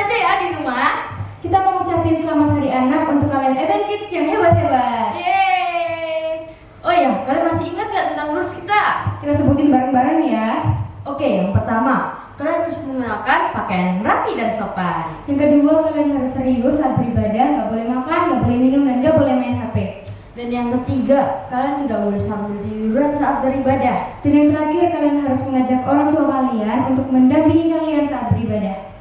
saja ya di rumah. Kita mau ngucapin selamat hari anak untuk kalian Eden Kids yang hebat-hebat. Yeay. Oh iya, kalian masih ingat gak tentang rules kita? Kita sebutin bareng-bareng ya. Oke, yang pertama, kalian harus menggunakan pakaian yang rapi dan sopan. Yang kedua, kalian harus serius saat beribadah, gak boleh makan, gak boleh minum, dan gak boleh main HP. Dan yang ketiga, kalian tidak boleh sambil tiduran saat beribadah. Dan yang terakhir, kalian harus mengajak orang tua kalian untuk mendampingi kalian saat beribadah.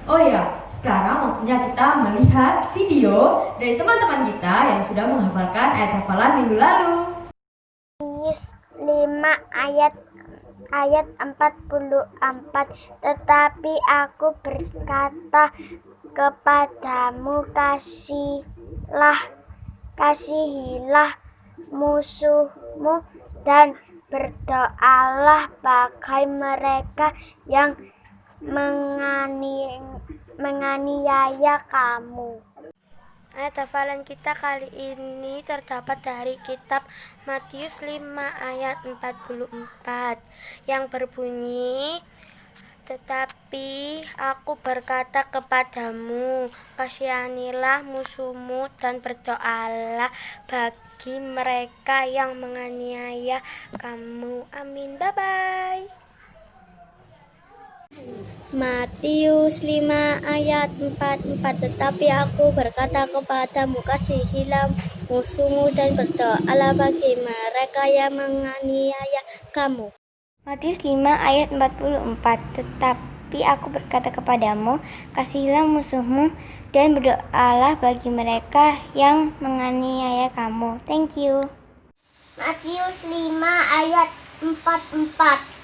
Oh ya, sekarang waktunya kita melihat video dari teman-teman kita yang sudah menghafalkan ayat hafalan minggu lalu. Matius 5 ayat 44. Tetapi aku berkata kepadamu, kasihilah musuhmu dan berdoalah bagi mereka yang menganiaya kamu. Ayat hafalan kita kali ini terdapat dari kitab Matius 5 ayat 44 yang berbunyi, tetapi aku berkata kepadamu, kasihanilah musuhmu dan berdoalah bagi mereka yang menganiaya kamu. Amin. Bye-bye. Matius 5 ayat 44. Tetapi aku berkata kepadamu, kasihilah musuhmu dan berdoalah bagi mereka yang menganiaya kamu. Matius 5 ayat 44. Tetapi aku berkata kepadamu, kasihilah musuhmu dan berdoalah bagi mereka yang menganiaya kamu. Thank you. Matius 5 ayat 44.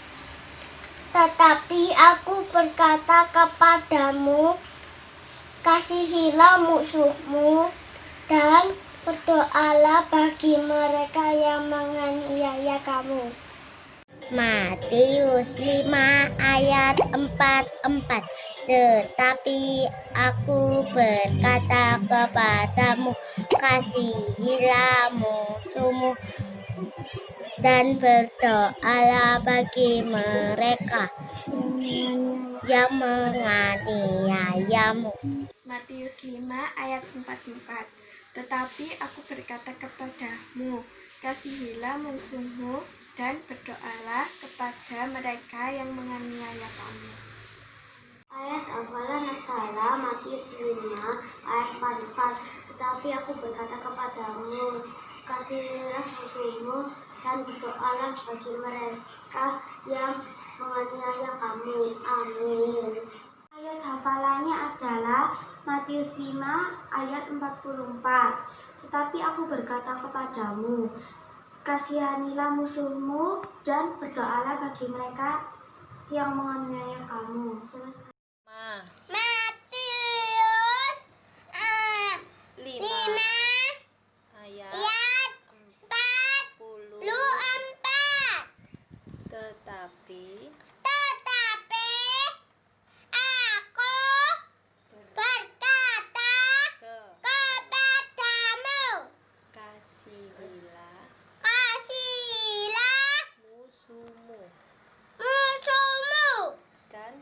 Tetapi aku berkata kepadamu, kasihilah musuhmu dan berdoalah bagi mereka yang menganiaya kamu. Matius 5 ayat 44. Tetapi aku berkata kepadamu, kasihilah musuhmu dan berdoalah bagi mereka yang menganiayamu. Matius 5 ayat 44. Tetapi aku berkata kepadamu, kasihilah musuhmu dan berdoalah kepada mereka yang menganiaya kamu. Ayat hafalan adalah Matius 5 ayat 44. Tetapi aku berkata kepadamu, kasihilah musuhmu dan berdoalah bagi mereka yang menganiaya kamu. Amin. Ayat hafalannya adalah Matius 5 ayat 44. Tetapi aku berkata kepadamu, kasihanilah musuhmu dan berdoalah bagi mereka yang menganiaya kamu. Selesai. Matius 5 ayat 44. Tetapi aku berkata kepadamu, kasihilah musuhmu dan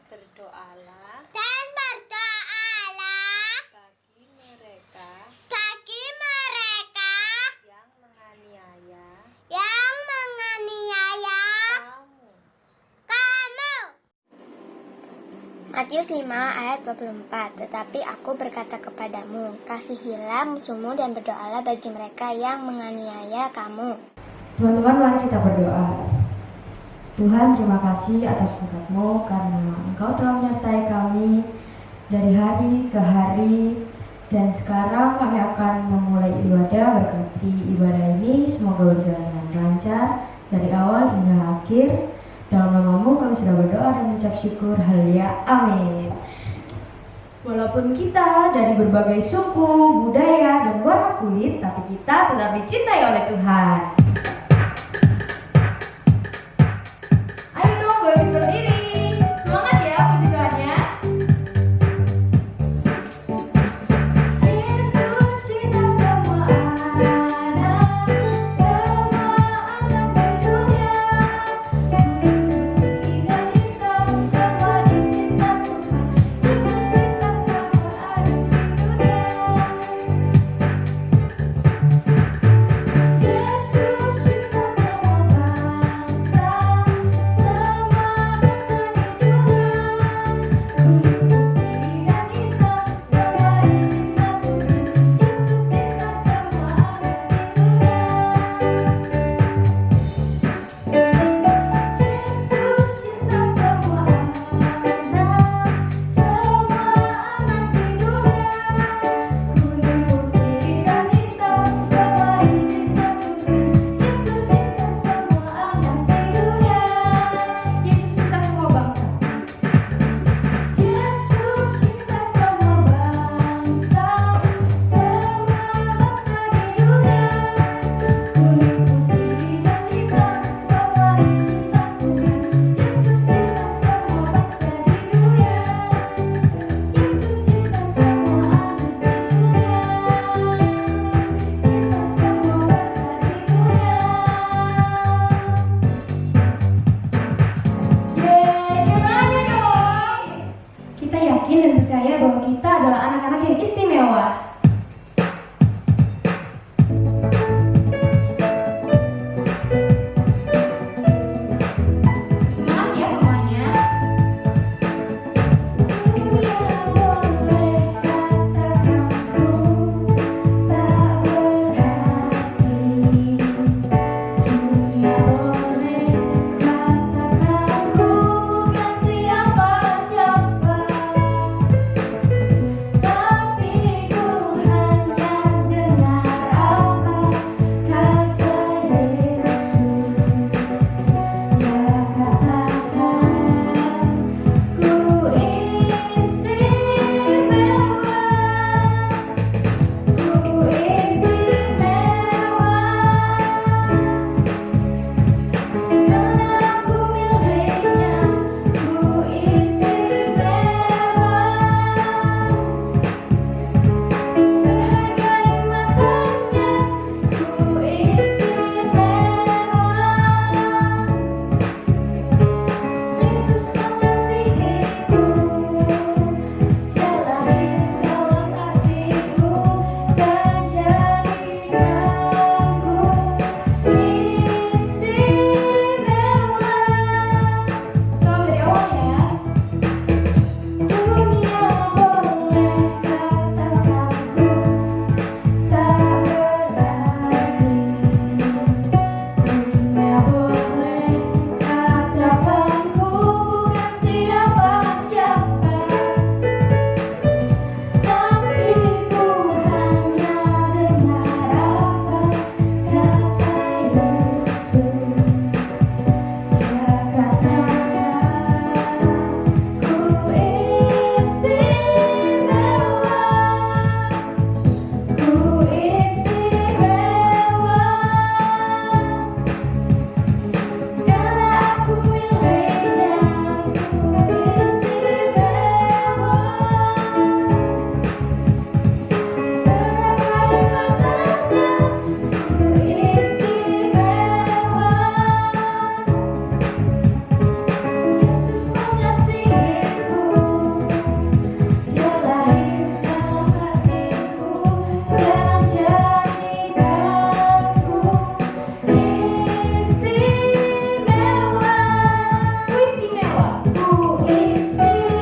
berdoalah bagi mereka yang menganiaya kamu. Matius 5 ayat 24. Tetapi aku berkata kepadamu, kasihilah musuhmu dan berdoalah bagi mereka yang menganiaya kamu. Teman-teman, mari kita berdoa. Tuhan, terima kasih atas berkat-Mu karena Engkau telah menyertai kami dari hari ke hari, dan sekarang kami akan memulai ibadah. Berkati ibadah ini semoga berjalan dengan lancar dari awal hingga akhir. Dalam nama-Mu kami sudah berdoa dan mengucap syukur. Haleluya, amin. Walaupun kita dari berbagai suku, budaya, dan warna kulit, tapi kita tetap dicintai oleh Tuhan. Ayo dong, berdiri. Semangat ya pujiannya. Yesus cinta semua anak di dunia. Bumi dan bintang semua dicinta Tuhan. Yesus cinta semua semakin istimewa. Semangat ya semuanya. Dunia boleh katakanku tak berarti. Dunia boleh katakanku bukan siapa-siapa. Tapi ku hanya dengar apa kata Yesus. Dia katakan ku istimewa, ku istimewa, karena aku miliknya, ku istimewa, berharga di matanya, ku istimewa. Yesus mengasihiku, Dia lahir dalam hatiku dan jadikanku istimewa. Tolong dari awal ya. Dunia boleh katakanku tak berarti. Dunia boleh katakanku bukan siapa-siapa. Tapi ku hanya dengar apa kata Yesus. Dia katakan ku istimewa, ku istimewa, karena aku miliknya, ku istimewa, berharga di matanya, ku istimewa. Yesus mengasihiku, Dia lahir dalam hatiku dan jadikanku istimewa. Ku istimewa, ku istimewa,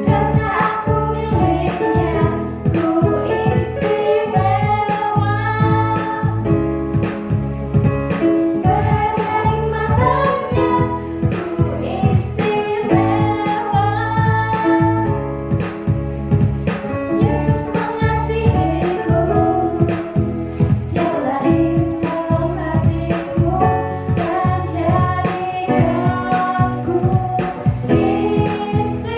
karena aku miliknya, ku istimewa, berharga di matanya, ku istimewa. Yesus mengasihiku, Dia lahir dalam hatiku dan jadikanku istimewa.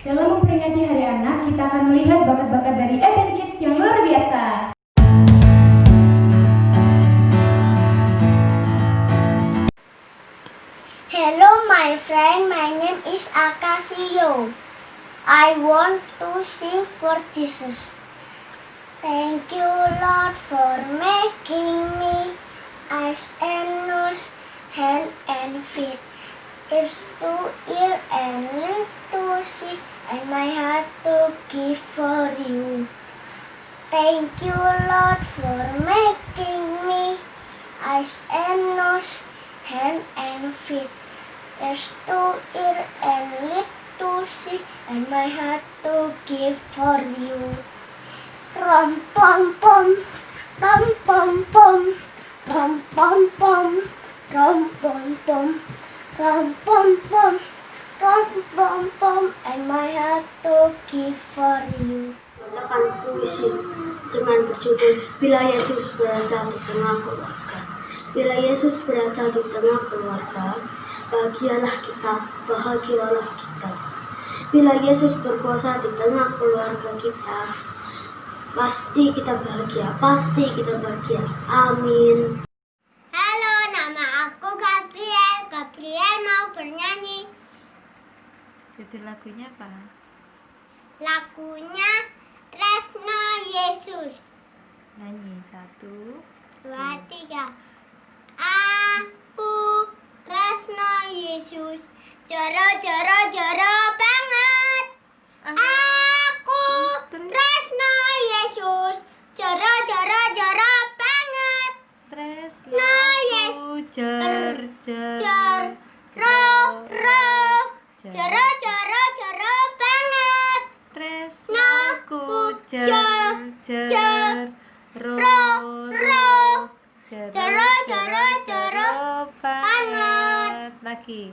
Dalam memperingati Hari Anak, kita akan melihat bakat-bakat dari Eden Kids yang luar biasa. Hello my friend, my name is Akasio. I want to sing for Jesus. Thank you Lord for making me eyes and nose, hand and feet, ears to ear and lip to see, and my heart to give for you. Thank you Lord for making me eyes and nose, hand and feet, ears to ear and lip to see, and my heart to give for you. Rom pom pom, rom pom pom, rom pom pom, rom pom pom, rom pom pom, rom pom pom, and my heart to give for you. Bacakan puisi dengan berjudul Bila Yesus Berada di Tengah Keluarga. Bila Yesus berada di tengah keluarga, bahagialah kita, bahagialah kita. Bila Yesus berkuasa di tengah keluarga kita, pasti kita bahagia, pasti kita bahagia. Amin. Halo, nama aku Gabriel. Gabriel mau bernyanyi. Judul lagunya apa? Lagunya Tresno Nyanyi 1, 2, 3. Aku tresno Yesus, jero banget. Aku tresno Yesus, jero banget. Tresnaku jer Jero banget. Tresnaku jer banget. Lagi.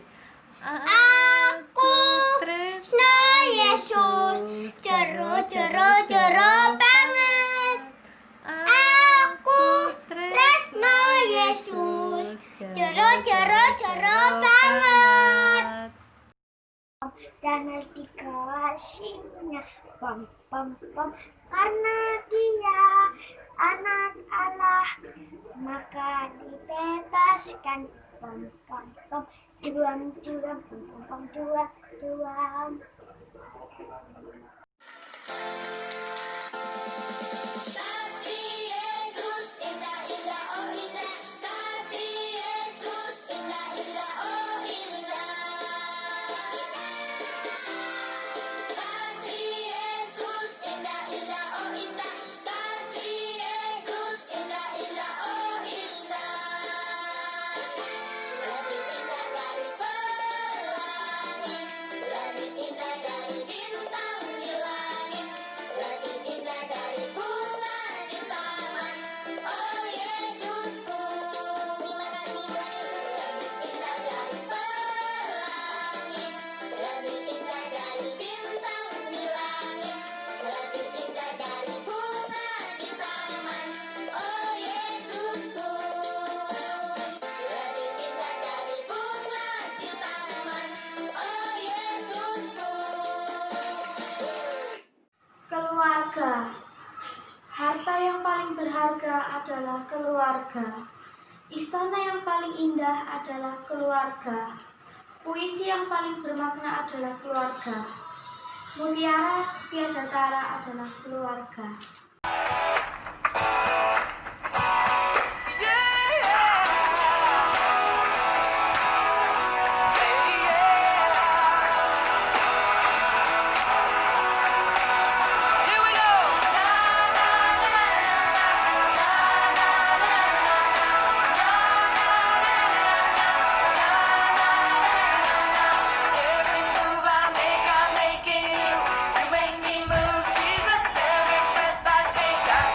Aku tresno Yesus, jero banget. Aku tresno Yesus, jero banget. Dan dikasihnya pam karena dia anak Allah maka dibebaskan juang Keluarga. Harta yang paling berharga adalah keluarga. Istana yang paling indah adalah keluarga. Puisi yang paling bermakna adalah keluarga. Mutiara tiada tara adalah keluarga. Every breath I take, I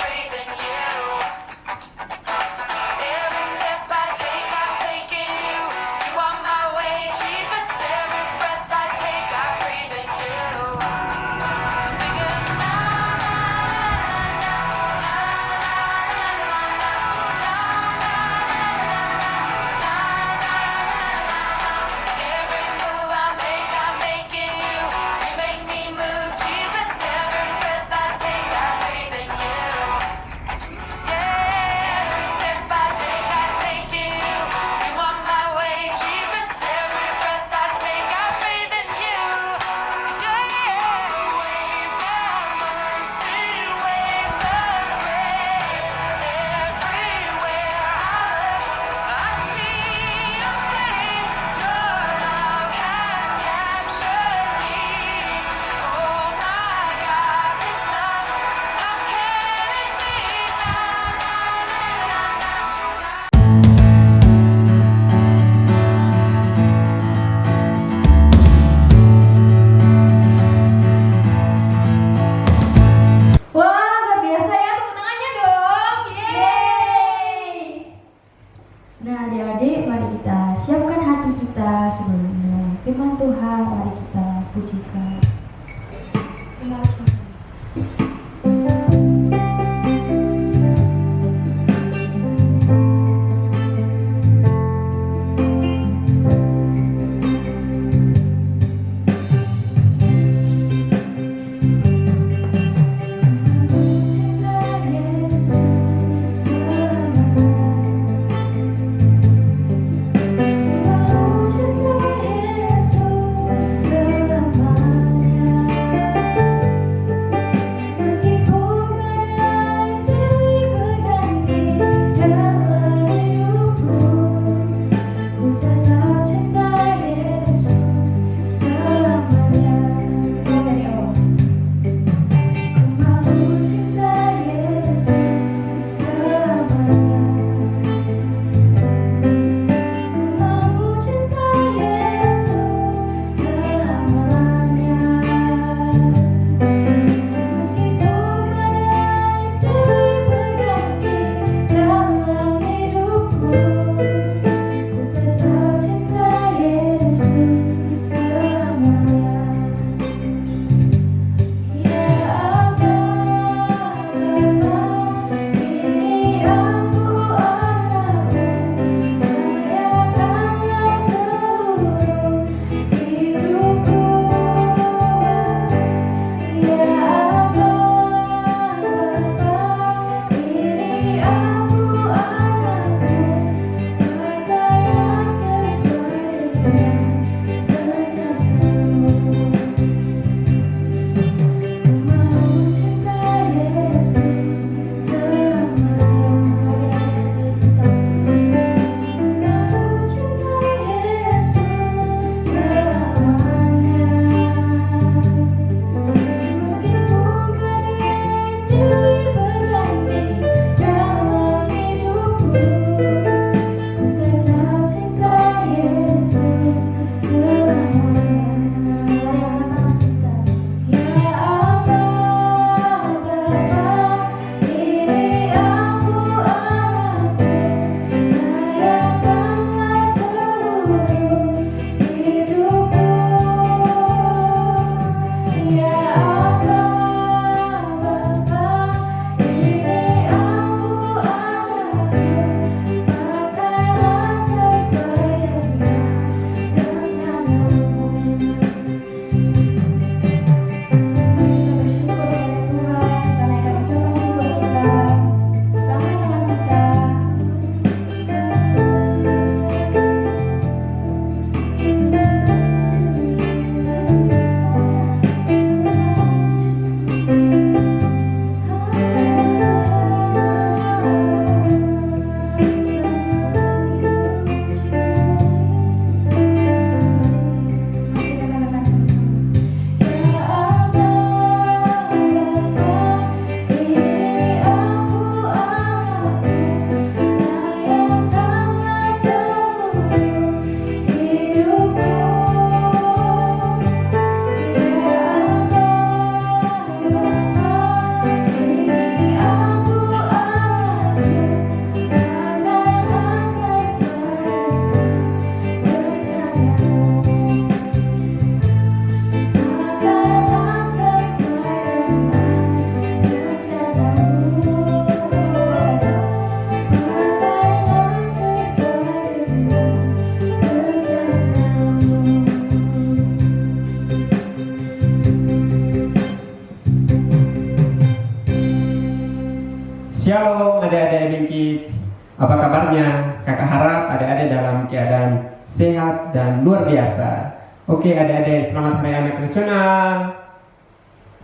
Shalom adik-adik Ebin Kids. Apa kabarnya? Kakak harap adik-adik dalam keadaan sehat dan luar biasa. Oke adik-adik, selamat Hari Anak Nasional.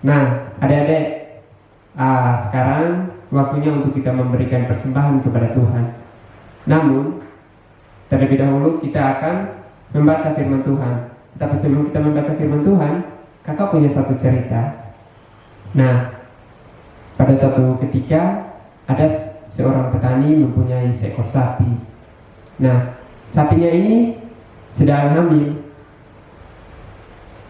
Nah adik-adik, sekarang waktunya untuk kita memberikan persembahan kepada Tuhan. Namun terlebih dahulu kita akan membaca firman Tuhan. Tapi sebelum kita membaca firman Tuhan, kakak punya satu cerita. Nah, pada suatu ketika ada seorang petani mempunyai seekor sapi. Nah, sapinya ini sedang hamil.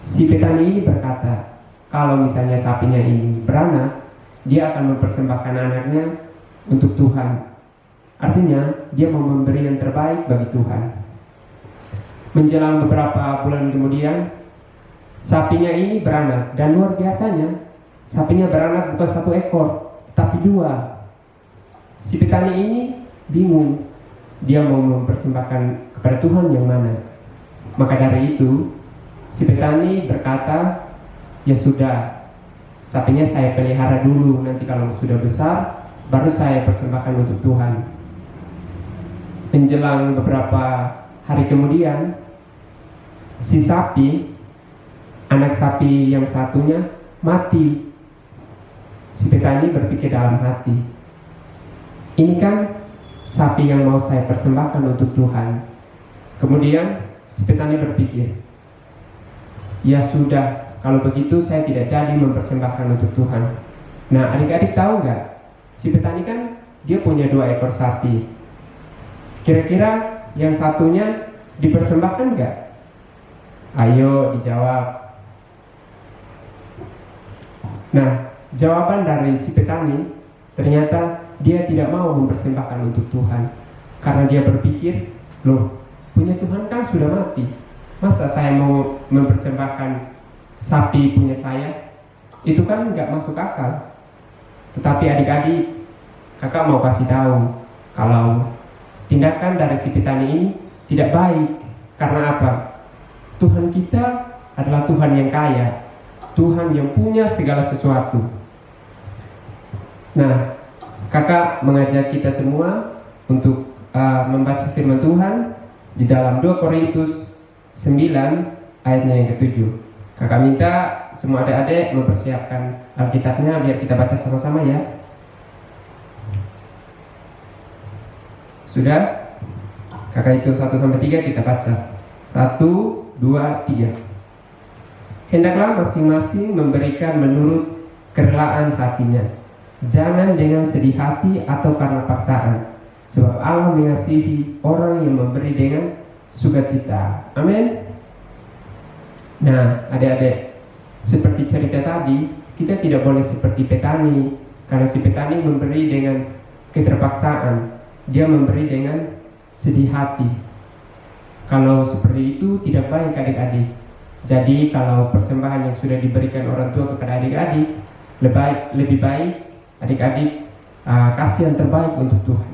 Si petani ini berkata, kalau misalnya sapinya ini beranak, dia akan mempersembahkan anaknya untuk Tuhan. Artinya, dia mau memberi yang terbaik bagi Tuhan. Menjelang beberapa bulan kemudian, sapinya ini beranak. Dan luar biasanya, sapinya beranak bukan 1 ekor, tapi 2. Si petani ini bingung, dia mau mempersembahkan kepada Tuhan yang mana. Maka dari itu, si petani berkata, ya sudah, sapinya saya pelihara dulu, nanti kalau sudah besar, baru saya persembahkan untuk Tuhan. Menjelang beberapa hari kemudian, si sapi, anak sapi yang satunya mati. Si petani berpikir dalam hati, ini kan sapi yang mau saya persembahkan untuk Tuhan. Kemudian si petani berpikir, ya sudah, kalau begitu saya tidak jadi mempersembahkan untuk Tuhan. Nah adik-adik tahu nggak? Si petani kan dia punya 2 ekor sapi. Kira-kira yang satunya dipersembahkan nggak? Ayo dijawab. Nah jawaban dari si petani ternyata dia tidak mau mempersembahkan untuk Tuhan. Karena dia berpikir, loh punya Tuhan kan sudah mati, masa saya mau mempersembahkan sapi punya saya? Itu kan nggak masuk akal. Tetapi adik-adik, kakak mau kasih tahu kalau tindakan dari si petani ini tidak baik. Karena apa? Tuhan kita adalah Tuhan yang kaya, Tuhan yang punya segala sesuatu. Nah, kakak mengajak kita semua untuk membaca firman Tuhan di dalam 2 Korintus 9 ayatnya yang ke-7. Kakak minta semua adik-adik mempersiapkan Alkitabnya biar kita baca sama-sama ya. Sudah? Kakak itu 1-3 kita baca. 1, 2, 3. Hendaklah masing-masing memberikan menurut kerelaan hatinya, jangan dengan sedih hati atau karena paksaan, sebab Allah mengasihi orang yang memberi dengan sukacita. Amin. Nah adik-adik, seperti cerita tadi, kita tidak boleh seperti petani. Karena si petani memberi dengan keterpaksaan, dia memberi dengan sedih hati. Kalau seperti itu tidak baik adik-adik. Jadi kalau persembahan yang sudah diberikan orang tua kepada adik-adik, lebih baik adik-adik kasih yang terbaik untuk Tuhan.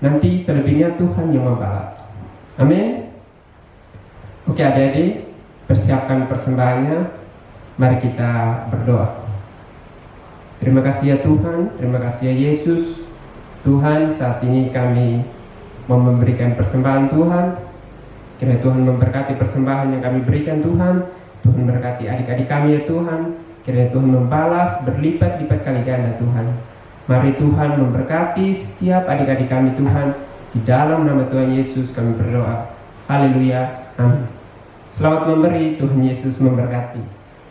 Nanti selebihnya Tuhan yang membalas. Amin. Oke adik-adik, persiapkan persembahannya. Mari kita berdoa. Terima kasih ya Tuhan, terima kasih ya Yesus. Tuhan, saat ini kami mau memberikan persembahan Tuhan. Kiranya Tuhan memberkati persembahan yang kami berikan Tuhan. Tuhan berkati adik-adik kami ya Tuhan. Kiranya Tuhan membalas berlipat-lipat kali ganda Tuhan. Mari Tuhan memberkati setiap adik-adik kami Tuhan. Di dalam nama Tuhan Yesus kami berdoa. Haleluya. Amin. Selamat memberi, Tuhan Yesus memberkati.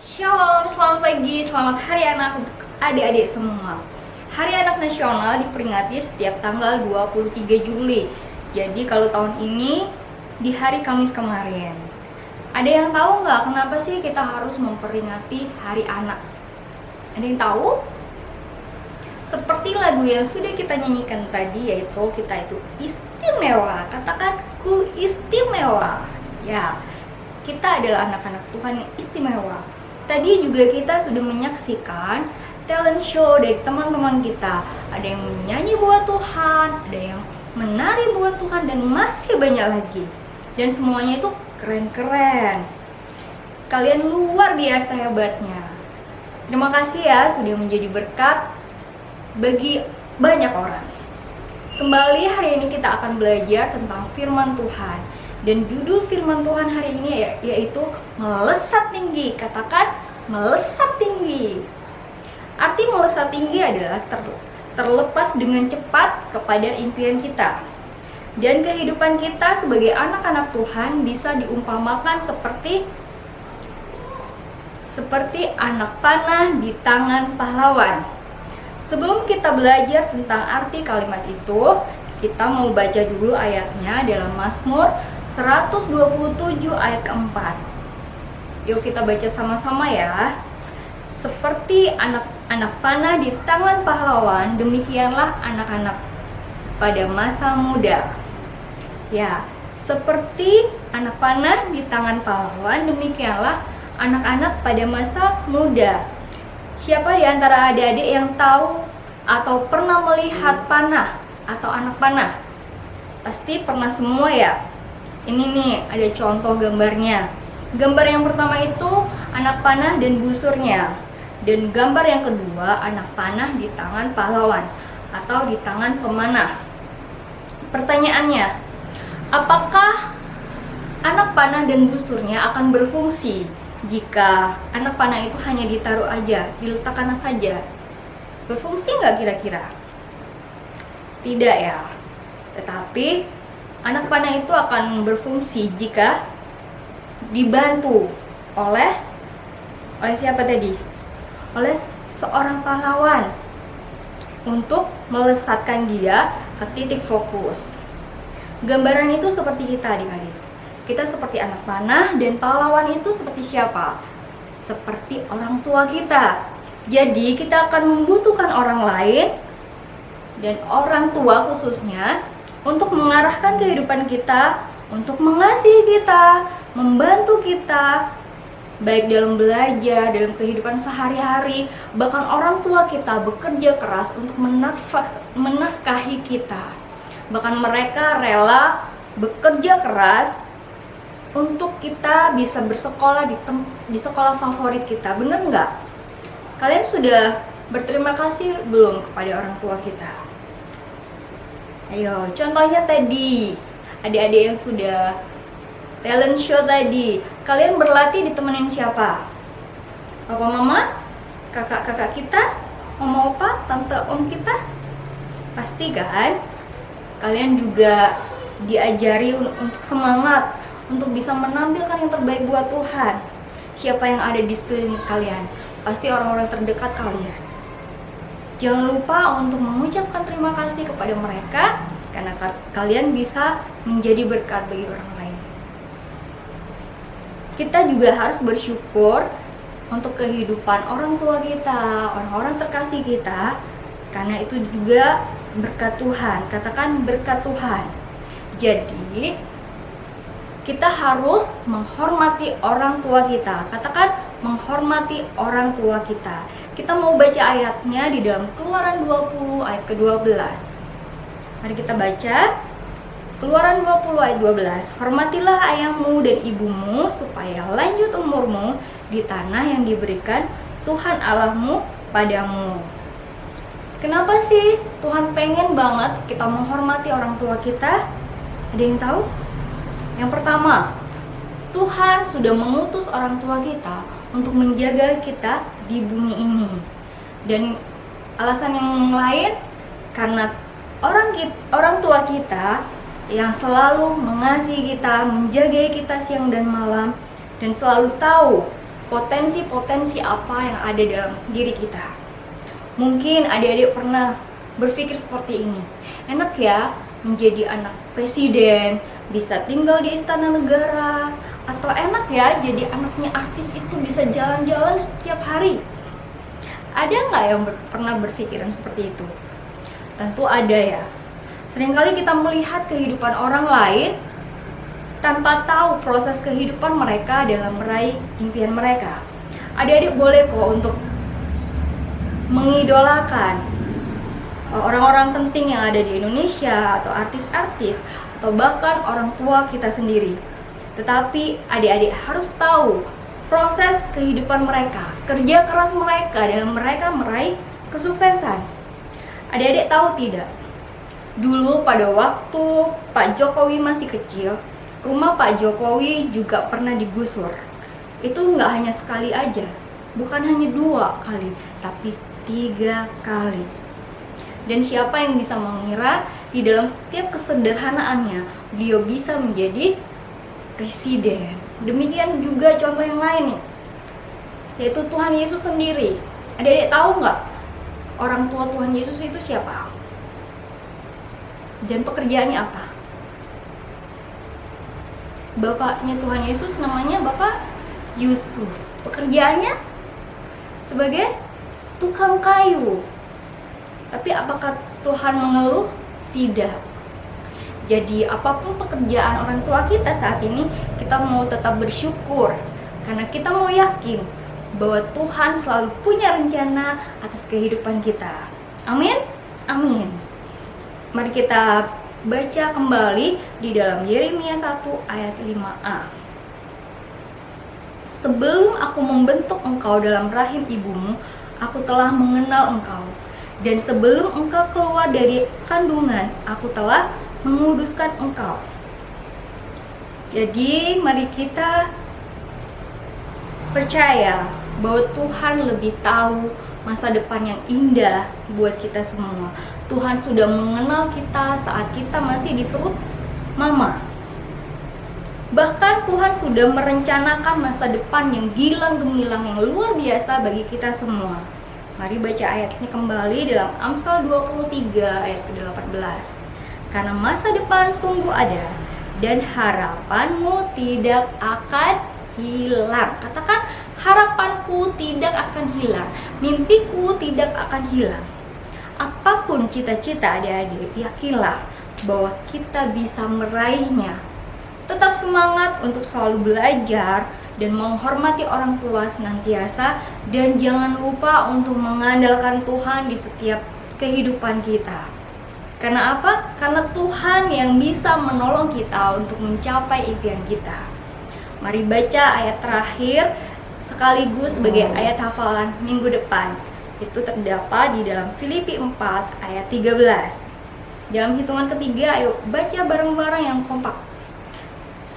Shalom, selamat pagi, selamat Hari Anak untuk adik-adik semua. Hari Anak Nasional diperingati setiap tanggal 23 Juli. Jadi kalau tahun ini di hari Kamis kemarin. Ada yang tahu nggak kenapa sih kita harus memperingati Hari Anak? Ada yang tahu? Seperti lagu yang sudah kita nyanyikan tadi, yaitu kita itu istimewa. Katakan ku istimewa. Ya, kita adalah anak-anak Tuhan yang istimewa. Tadi juga kita sudah menyaksikan talent show dari teman-teman kita. Ada yang menyanyi buat Tuhan, ada yang menari buat Tuhan, dan masih banyak lagi. Dan semuanya itu keren-keren. Kalian luar biasa hebatnya. Terima kasih ya sudah menjadi berkat bagi banyak orang. Kembali hari ini kita akan belajar tentang firman Tuhan. Dan judul firman Tuhan hari ini yaitu melesat tinggi. Katakan melesat tinggi. Arti melesat tinggi adalah terlepas dengan cepat kepada impian kita. Dan kehidupan kita sebagai anak-anak Tuhan bisa diumpamakan seperti anak panah di tangan pahlawan. Sebelum kita belajar tentang arti kalimat itu, kita mau baca dulu ayatnya dalam Mazmur 127 ayat keempat. Yuk kita baca sama-sama ya. Seperti anak panah di tangan pahlawan, demikianlah anak-anak pada masa muda. Ya, seperti anak panah di tangan pahlawan, demikianlah anak-anak pada masa muda. Siapa di antara adik-adik yang tahu atau pernah melihat panah atau anak panah? Pasti pernah semua ya. Ini nih ada contoh gambarnya. Gambar yang pertama itu anak panah dan busurnya. Dan gambar yang kedua anak panah di tangan pahlawan atau di tangan pemanah. Pertanyaannya, apakah anak panah dan busurnya akan berfungsi jika anak panah itu hanya ditaruh aja, diletakkan saja? Berfungsi nggak kira-kira? Tidak ya. Tetapi anak panah itu akan berfungsi jika dibantu oleh siapa tadi? Oleh seorang pahlawan untuk melesatkan dia ke titik fokus. Gambaran itu seperti kita adik-adik. Kita seperti anak panah dan pahlawan itu seperti siapa? Seperti orang tua kita. Jadi kita akan membutuhkan orang lain dan orang tua khususnya untuk mengarahkan kehidupan kita, untuk mengasihi kita, membantu kita, baik dalam belajar, dalam kehidupan sehari-hari. Bahkan orang tua kita bekerja keras untuk menafkahi kita. Bahkan mereka rela bekerja keras untuk kita bisa bersekolah di sekolah favorit kita. Bener nggak? Kalian sudah berterima kasih belum kepada orang tua kita? Ayo, contohnya tadi, adik-adik yang sudah talent show tadi, kalian berlatih ditemenin siapa? Papa mama? Kakak-kakak kita? Mama opa? Tante om kita? Pasti kan? Kalian juga diajari untuk semangat, untuk bisa menampilkan yang terbaik buat Tuhan. Siapa yang ada di sekeliling kalian? Pasti orang-orang terdekat kalian. Jangan lupa untuk mengucapkan terima kasih kepada mereka karena kalian bisa menjadi berkat bagi orang lain. Kita juga harus bersyukur untuk kehidupan orang tua kita, orang-orang terkasih kita, karena itu juga berkat Tuhan. Katakan berkat Tuhan. Jadi kita harus menghormati orang tua kita. Katakan menghormati orang tua kita. Kita mau baca ayatnya di dalam Keluaran 20 ayat ke-12. Mari kita baca. Keluaran 20 ayat 12. Hormatilah ayahmu dan ibumu supaya lanjut umurmu di tanah yang diberikan Tuhan Allahmu padamu. Kenapa sih Tuhan pengen banget kita menghormati orang tua kita? Ada yang tahu? Yang pertama, Tuhan sudah mengutus orang tua kita untuk menjaga kita di bumi ini. Dan alasan yang lain karena orang tua kita yang selalu mengasihi kita, menjaga kita siang dan malam, dan selalu tahu potensi-potensi apa yang ada dalam diri kita. Mungkin adik-adik pernah berpikir seperti ini, enak ya menjadi anak presiden, bisa tinggal di istana negara, atau enak ya jadi anaknya artis itu bisa jalan-jalan setiap hari. Ada nggak yang pernah berpikiran seperti itu? Tentu ada ya. Seringkali kita melihat kehidupan orang lain tanpa tahu proses kehidupan mereka dalam meraih impian mereka. Adik-adik boleh kok untuk mengidolakan orang-orang penting yang ada di Indonesia, atau artis-artis, atau bahkan orang tua kita sendiri. Tetapi adik-adik harus tahu proses kehidupan mereka, kerja keras mereka dalam mereka meraih kesuksesan. Adik-adik tahu tidak? Dulu pada waktu Pak Jokowi masih kecil, rumah Pak Jokowi juga pernah digusur. Itu nggak hanya sekali aja, bukan hanya 2 kali, tapi 3 kali. Dan siapa yang bisa mengira di dalam setiap kesederhanaannya beliau bisa menjadi presiden. Demikian juga contoh yang lain nih, yaitu Tuhan Yesus sendiri. Adik-adik tahu nggak orang tua Tuhan Yesus itu siapa? Dan pekerjaannya apa? Bapaknya Tuhan Yesus namanya Bapak Yusuf. Pekerjaannya sebagai tukang kayu. Tapi apakah Tuhan mengeluh? Tidak. Jadi apapun pekerjaan orang tua kita saat ini, kita mau tetap bersyukur. Karena kita mau yakin bahwa Tuhan selalu punya rencana atas kehidupan kita. Amin? Amin. Mari kita baca kembali di dalam Yeremia 1 ayat 5a. Sebelum aku membentuk engkau dalam rahim ibumu, aku telah mengenal engkau. Dan sebelum engkau keluar dari kandungan, aku telah menguduskan engkau. Jadi mari kita percaya bahwa Tuhan lebih tahu masa depan yang indah buat kita semua. Tuhan sudah mengenal kita saat kita masih di perut mama. Bahkan Tuhan sudah merencanakan masa depan yang gilang gemilang, yang luar biasa bagi kita semua. Mari baca ayatnya kembali dalam Amsal 23 ayat ke-18. Karena masa depan sungguh ada dan harapanmu tidak akan hilang. Katakan, harapanku tidak akan hilang, mimpiku tidak akan hilang. Apapun cita-cita adik-adik, yakinlah bahwa kita bisa meraihnya. Tetap semangat untuk selalu belajar dan menghormati orang tua senantiasa, dan jangan lupa untuk mengandalkan Tuhan di setiap kehidupan kita. Karena apa? Karena Tuhan yang bisa menolong kita untuk mencapai impian kita. Mari baca ayat terakhir sekaligus sebagai ayat hafalan minggu depan. Itu terdapat di dalam Filipi 4 ayat 13. Dalam hitungan ketiga, ayo baca bareng-bareng yang kompak.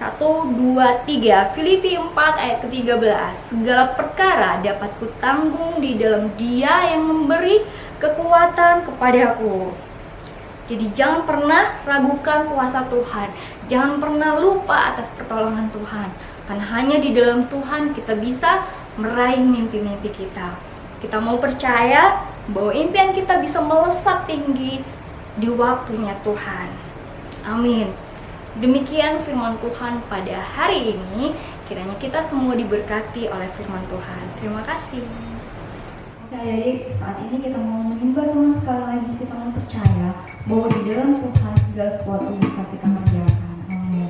1, 2, 3. Filipi 4 ayat ke-13. Segala perkara dapat kutanggung di dalam Dia yang memberi kekuatan kepadaku. Jadi jangan pernah ragukan kuasa Tuhan. Jangan pernah lupa atas pertolongan Tuhan. Karena hanya di dalam Tuhan kita bisa meraih mimpi-mimpi kita. Kita mau percaya bahwa impian kita bisa melesat tinggi di waktunya Tuhan. Amin. Demikian firman Tuhan pada hari ini. Kiranya kita semua diberkati oleh firman Tuhan. Terima kasih. Oke adik, saat ini kita mau menyembah Tuhan sekali lagi. Kita mau percaya bahwa di dalam Tuhan segala sesuatu bisa kita kerjakan. Amin.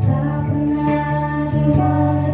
Tak pernah dimana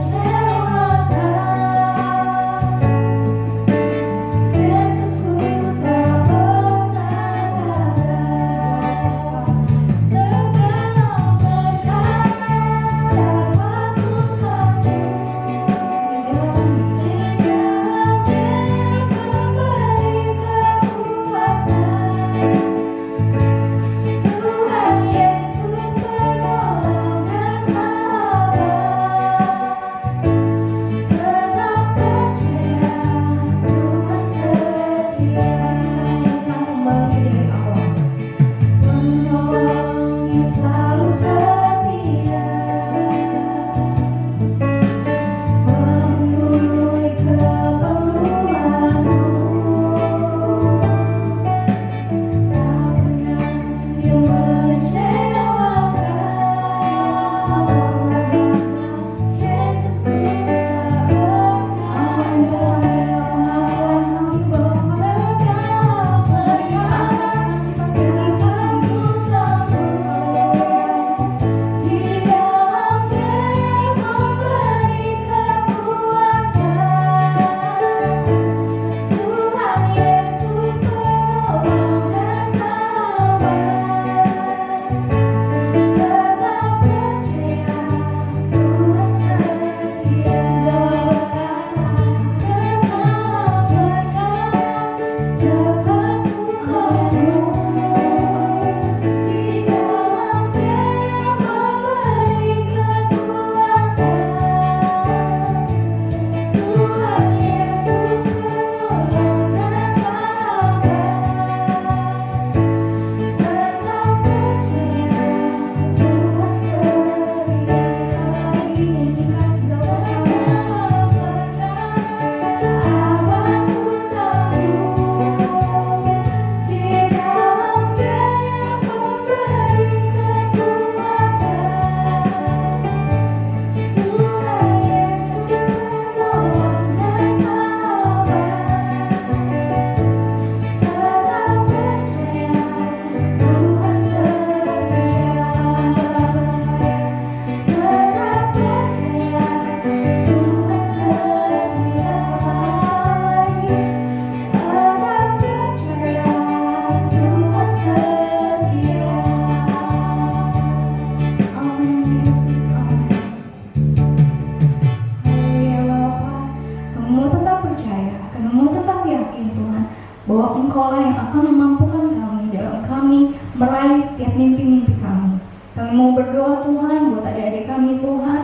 kami Tuhan,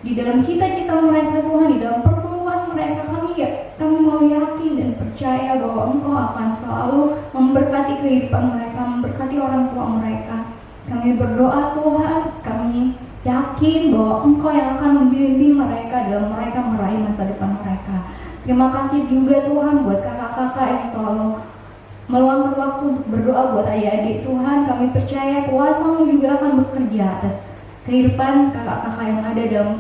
di dalam cita-cita mereka Tuhan, di dalam pertumbuhan mereka, kami mau yakin dan percaya bahwa Engkau akan selalu memberkati kehidupan mereka, memberkati orang tua mereka. Kami berdoa Tuhan, kami yakin bahwa Engkau yang akan membimbing mereka dalam mereka meraih masa depan mereka. Terima kasih juga Tuhan buat kakak-kakak yang selalu meluangkan waktu untuk berdoa buat adik-adik Tuhan. Kami percaya kuasa-Mu juga akan bekerja atas kehidupan kakak-kakak yang ada dalam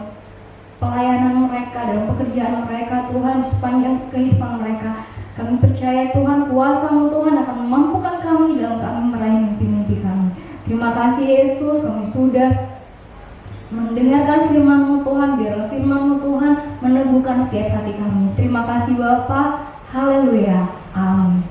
pelayanan mereka, dalam pekerjaan mereka Tuhan, sepanjang kehidupan mereka. Kami percaya Tuhan, kuasa-Mu Tuhan akan memampukan kami dalam kami meraih mimpi-mimpi kami. Terima kasih Yesus, kami sudah mendengarkan firman-Mu Tuhan, biarlah firman-Mu Tuhan meneguhkan setiap hati kami. Terima kasih Bapa, haleluya, amin.